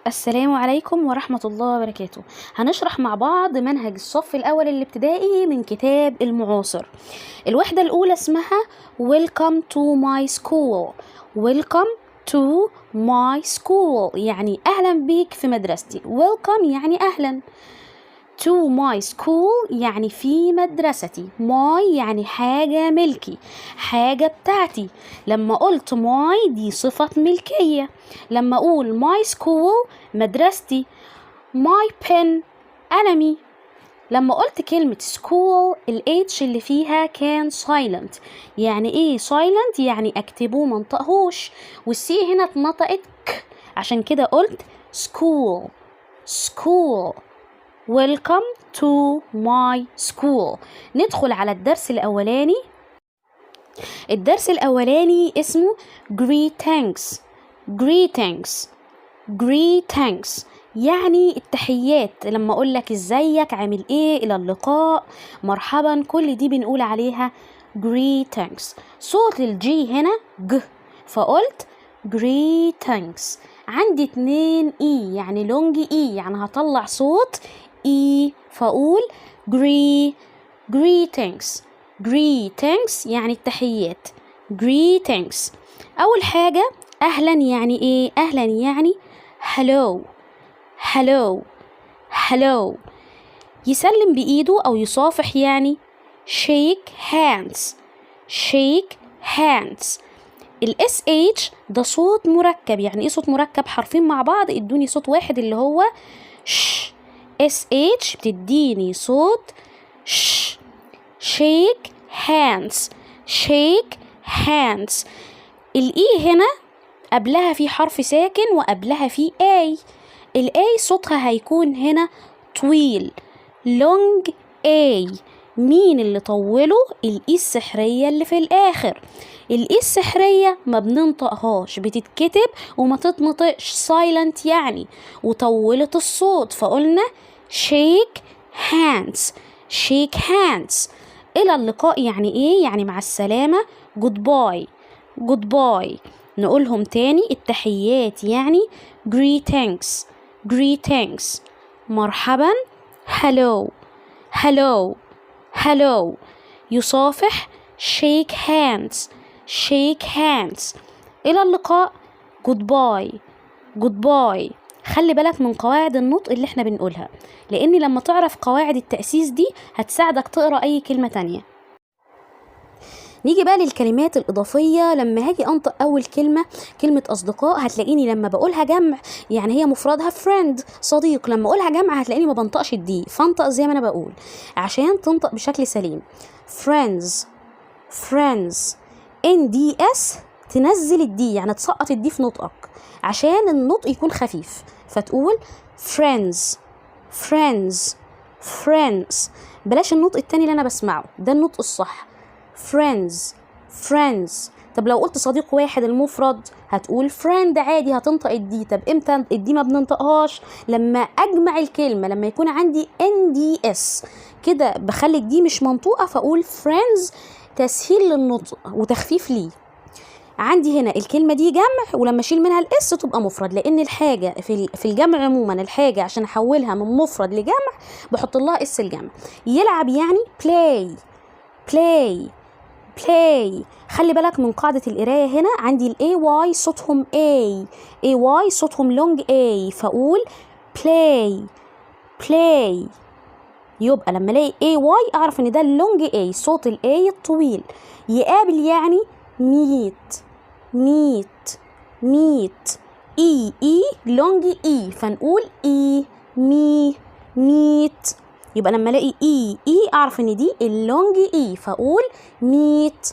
السلام عليكم ورحمة الله وبركاته. هنشرح مع بعض منهج الصف الأول الابتدائي من كتاب المعاصر. الوحدة الأولى اسمها Welcome to my school. Welcome to my school يعني أهلا بيك في مدرستي. Welcome يعني أهلا. To my school يعني في مدرستي. my يعني حاجة ملكي، حاجة بتاعتي. لما قلت my دي صفة ملكية. لما أقول my school مدرستي. my pen قلمي. لما قلت كلمة school ال H اللي فيها كان silent. يعني ايه silent؟ يعني اكتبه منطقهوش، والسي هنا اتنطقت ك، عشان كده قلت school. school. Welcome to my school. ندخل على الدرس الأولاني. الدرس الأولاني اسمه greetings. greetings. greetings يعني التحيات. لما أقول لك إزيك، عامل إيه، إلى اللقاء، مرحبا، كل دي بنقول عليها greetings. صوت الجي هنا ج، فقلت greetings. عندي 2 إي يعني لونج إي، يعني هطلع صوت إي فأقول greetings. greetings يعني التحيات. greetings. أول حاجة أهلا يعني إيه؟ أهلا يعني hello. hello. hello. يسلم بإيده أو يصافح يعني shake hands. shake hands. ال SH ده صوت مركب. يعني إيه صوت مركب؟ حرفين مع بعض ادوني صوت واحد اللي هو ش. SH بتديني صوت ش. shake hands. shake hands. الإي هنا قبلها في حرف ساكن وقبلها في A. الA صوتها هيكون هنا طويل long A. مين اللي طوله؟ الإي السحرية اللي في الآخر. الإي السحرية ما بننطقهاش، بتتكتب وما تتنطقش silent يعني، وطولت الصوت فقلنا shake hands. shake hands. إلى اللقاء يعني إيه؟ يعني مع السلامة goodbye. goodbye. نقولهم تاني التحيات يعني greetings. greetings. مرحبا hello. hello. hello. يصافح shake hands. shake hands. إلى اللقاء goodbye. goodbye. خلي بالك من قواعد النطق اللي احنا بنقولها، لأن لما تعرف قواعد التأسيس دي هتساعدك تقرأ أي كلمة تانية. نيجي بقى للكلمات الإضافية. لما هاجي أنطق أول كلمة، كلمة أصدقاء، هتلاقيني لما بقولها جمع يعني هي مفردها friend صديق. لما أقولها جمع هتلاقيني ما بنطقش الدي، فانطق زي ما أنا بقول عشان تنطق بشكل سليم. friends. friends. NDS تنزل الدي، يعني تسقط الدي في نطقك عشان النطق يكون خفيف، فتقول friends. friends. friends. بلاش النطق التاني اللي أنا بسمعه، ده النطق الصح friends. friends. طب لو قلت صديق واحد المفرد هتقول friend عادي، هتنطق الدي. طب امتى الدي ما بننطقهاش؟ لما اجمع الكلمه، لما يكون عندي NDS كده بخلي الدي مش منطوقه، فاقول friends تسهيل للنطق وتخفيف ليه. عندي هنا الكلمه دي جمع، ولما اشيل منها الاس تبقى مفرد، لان الحاجه في الجمع عموما، الحاجه عشان احولها من مفرد لجمع بحط لها اس الجمع. يلعب يعني play. play. play. خلي بالك من قاعدة القراية. هنا عندي ال AY صوتهم A. AY صوتهم long A، فأقول play. play. يبقى لما الاقي AY أعرف إن ده long A، صوت ال A الطويل. يقابل يعني meet. meet. meet. E long E، فنقول E me meet. يبقى لما الاقي اي اعرف ان دي اللونج اي، فاقول ميت.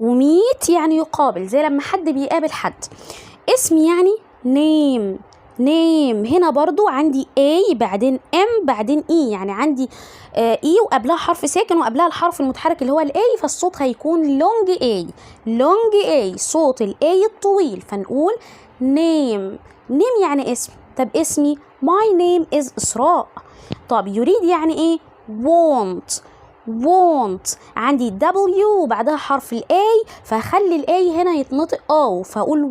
وميت يعني يقابل، زي لما حد بيقابل حد. اسم يعني نيم. نيم. هنا برضو عندي اي بعدين ام بعدين اي، يعني عندي اي وقبلها حرف ساكن وقبلها الحرف المتحرك اللي هو الاي، فالصوت هيكون لونج اي. لونج اي صوت الاي الطويل، فنقول نيم. نيم يعني اسم. طب اسمي my name is إسراء. طب يريد يعني ايه؟ want. want. عندي W وبعدها حرف ال A، فهخلي ال A هنا يتنطق أو، فأقول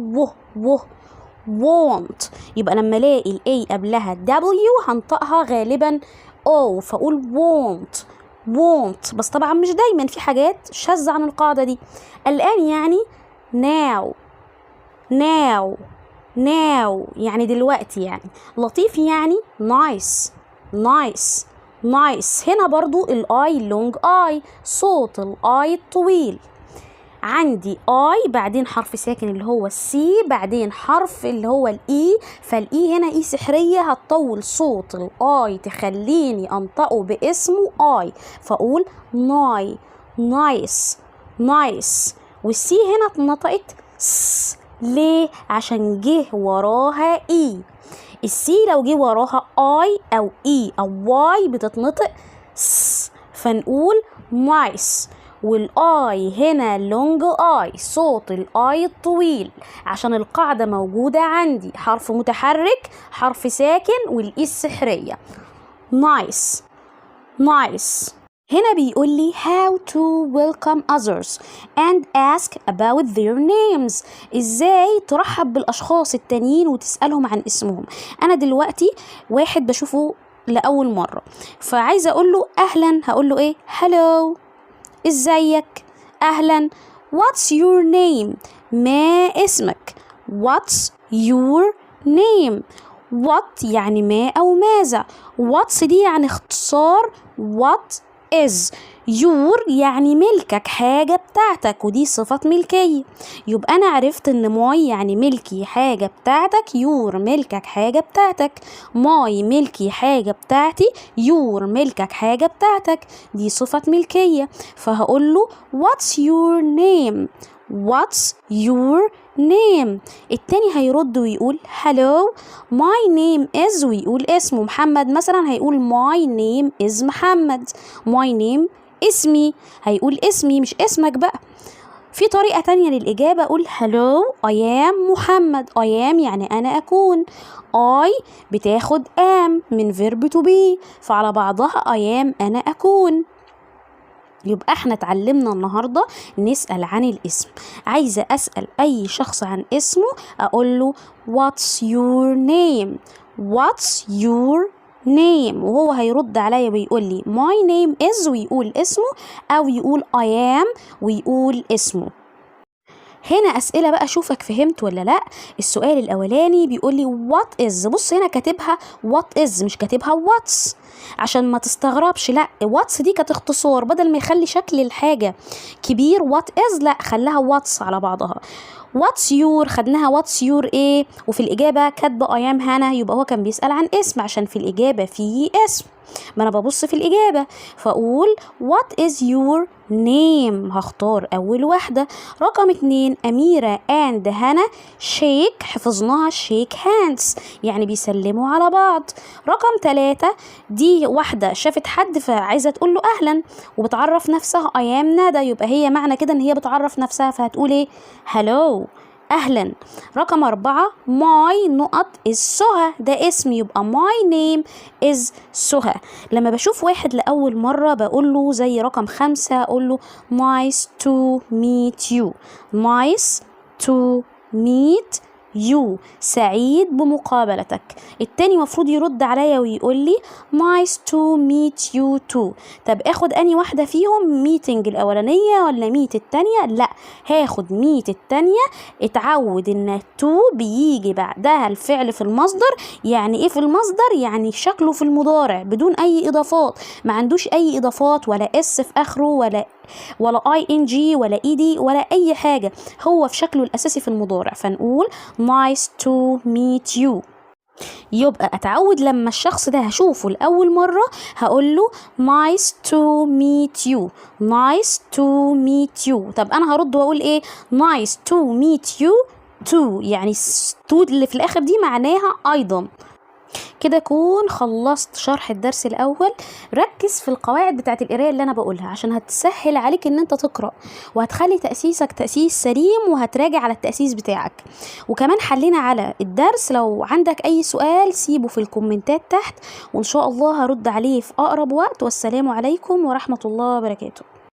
و. won't. يبقى لما الاقي ال A قبلها W هنطقها غالبا O، فاقول won't. بس طبعا مش دايما، في حاجات شاذة عن القاعدة دي. الآن يعني now يعني دلوقتي يعني. لطيف يعني nice. هنا برضو الاي long I، صوت الاي الطويل. عندي I بعدين حرف ساكن اللي هو السي، بعدين حرف اللي هو الاي، فالاي هنا اي سحرية هتطول صوت الاي تخليني انطقه باسمه اي، فاقول nice. والسي هنا اتنطقت س. ليه؟ عشان جه وراها اي. السي لو جه وراها اي او اي او واي بتتنطق س، فنقول nice. والاي هنا لونج اي، صوت الاي الطويل، عشان القاعدة موجودة عندي حرف متحرك حرف ساكن والاي السحرية. nice. هنا بيقول لي how to welcome others and ask about their names. ازاي ترحب بالاشخاص التانيين وتسألهم عن اسمهم. انا دلوقتي واحد بشوفه لأول مرة، فعايزة اقول له اهلا، هقول له ايه؟ hello. ازيك؟ اهلا. what's your name؟ ما اسمك؟ what's your name؟ what يعني ما او ماذا، what's دي يعني اختصار what is. your يعني ملكك، حاجة بتاعتك، ودي صفة ملكية. يبقى أنا عرفت إن ماي يعني ملكي حاجة بتاعتك، your ملكك حاجة بتاعتك. ماي ملكي حاجة بتاعتي، your ملكك حاجة بتاعتك، دي صفة ملكية. فهقول له what's your name؟ what's your name؟ التاني هيرد ويقول hello my name is، ويقول اسمه. محمد مثلا هيقول my name is محمد. my name اسمي، هيقول اسمي مش اسمك بقى. في طريقة تانية للإجابة، أقول hello I am محمد. I am يعني أنا أكون. I بتاخد am من verb to be، فعلى بعضها I am أنا أكون. يبقى احنا اتعلمنا النهاردة نسأل عن الاسم. عايزة أسأل أي شخص عن اسمه أقول له what's your name؟ what's your name؟ وهو هيرد عليا ويقول لي my name is ويقول اسمه، أو يقول I am ويقول اسمه. هنا أسئلة بقى أشوفك فهمت ولا لأ. السؤال الأولاني بيقول لي what is، بص هنا كاتبها what is مش كاتبها what's، عشان ما تستغربش. لأ what's دي كانت اختصار، بدل ما يخلي شكل الحاجة كبير what is لأ خلاها what's على بعضها. what's your خدناها what's your ايه، وفي الإجابة كاتبة I am هنا، يبقى هو كان بيسأل عن اسم عشان في الإجابة فيه اسم، ما أنا ببص في الإجابة. فأقول what is your name؟ هختار أول واحدة. رقم 2 أميرة and هنا shake، حفظناها shake hands يعني بيسلموا على بعض. رقم 3 دي واحدة شافت حد فعايزة تقول له أهلا وبتعرف نفسها I am ندى، يبقى هي معنى كده إن هي بتعرف نفسها، فهتقول إيه؟ hello أهلا. رقم 4 my نقط is سهى، ده اسم، يبقى my name is سهى. لما بشوف واحد لأول مرة بقول له زي رقم 5 أقول له nice to meet you. nice to meet you سعيد بمقابلتك. التاني مفروض يرد عليا ويقول لي nice to meet you too. طب اخد اني واحدة فيهم، meeting الاولانية ولا meet التانية؟ لا هاخد meet التانية. اتعود ان to بيجي بعدها الفعل في المصدر. يعني ايه في المصدر؟ يعني شكله في المضارع بدون اي اضافات، ما عندوش اي اضافات ولا اس في اخره ولا ing ولا ed ولا اي حاجة، هو في شكله الاساسي في المضارع. فنقول nice to meet you. يبقى اتعود لما الشخص ده هشوفه لأول مرة هقول له nice to meet you. nice to meet you. طب انا هرد واقول ايه؟ nice to meet you too، يعني to اللي في الاخر دي معناها ايضا. كده أكون خلصت شرح الدرس الأول. ركز في القواعد بتاعت القراية اللي أنا بقولها عشان هتسهل عليك إن أنت تقرأ، وهتخلي تأسيسك تأسيس سليم، وهتراجع على التأسيس بتاعك. وكمان حلينا على الدرس، لو عندك أي سؤال سيبه في الكومنتات تحت، وإن شاء الله هرد عليه في أقرب وقت. والسلام عليكم ورحمة الله وبركاته.